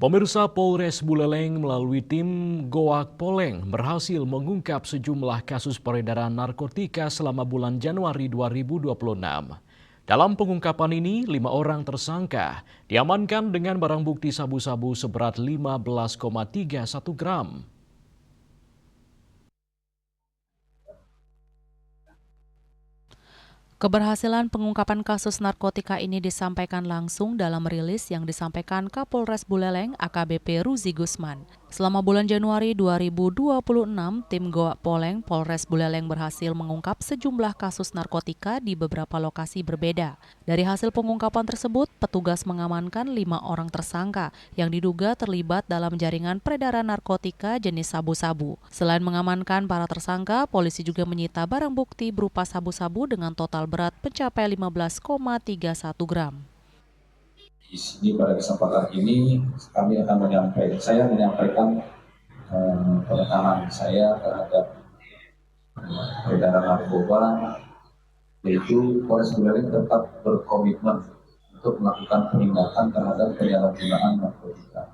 Pemirsa, Polres Buleleng melalui tim Goak Poleng berhasil mengungkap sejumlah kasus peredaran narkotika selama bulan Januari 2026. Dalam pengungkapan ini, 5 orang tersangka diamankan dengan barang bukti sabu-sabu seberat 15,31 gram. Keberhasilan pengungkapan kasus narkotika ini disampaikan langsung dalam rilis yang disampaikan Kapolres Buleleng AKBP Ruzi Gusman. Selama bulan Januari 2026, tim Goak Poleng Polres Buleleng berhasil mengungkap sejumlah kasus narkotika di beberapa lokasi berbeda. Dari hasil pengungkapan tersebut, petugas mengamankan 5 orang tersangka yang diduga terlibat dalam jaringan peredaran narkotika jenis sabu-sabu. Selain mengamankan para tersangka, polisi juga menyita barang bukti berupa sabu-sabu dengan total berat mencapai 15,31 gram. Di sini pada kesempatan ini saya menyampaikan penekanan saya terhadap peredaran narkoba, yaitu Polres Buleleng tetap berkomitmen untuk melakukan penindakan terhadap penyalahgunaan narkotika.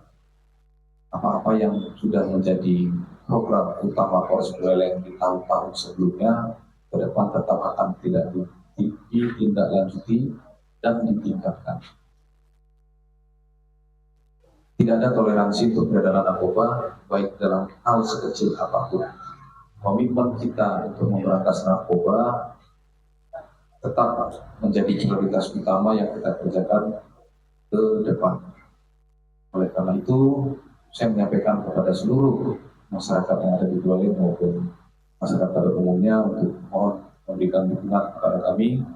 Apa-apa yang sudah menjadi program utama Polres Buleleng di tahun-tahun sebelumnya, ke depan tetap akan ditindaklanjuti dan ditingkatkan. Tidak ada toleransi untuk peredaran narkoba, baik dalam hal sekecil apapun. Komitmen kita untuk memberantas narkoba tetap menjadi prioritas utama yang kita kerjakan ke depan. Oleh karena itu, saya menyampaikan kepada seluruh masyarakat yang ada di Buleleng maupun masyarakat umumnya untuk mohon memberikan dukungan kepada kami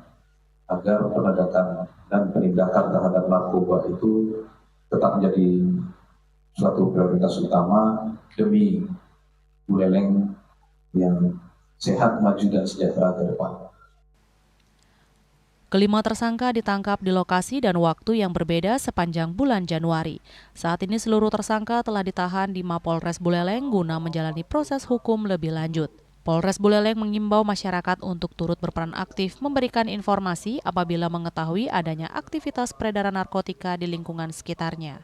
agar penegakan dan penindakan terhadap narkoba itu tetap menjadi suatu prioritas utama demi Buleleng yang sehat, maju, dan sejahtera ke depan. Kelima tersangka ditangkap di lokasi dan waktu yang berbeda sepanjang bulan Januari. Saat ini seluruh tersangka telah ditahan di Mapolres Buleleng guna menjalani proses hukum lebih lanjut. Polres Buleleng mengimbau masyarakat untuk turut berperan aktif memberikan informasi apabila mengetahui adanya aktivitas peredaran narkotika di lingkungan sekitarnya.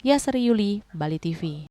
Yasri Yuli, Bali TV.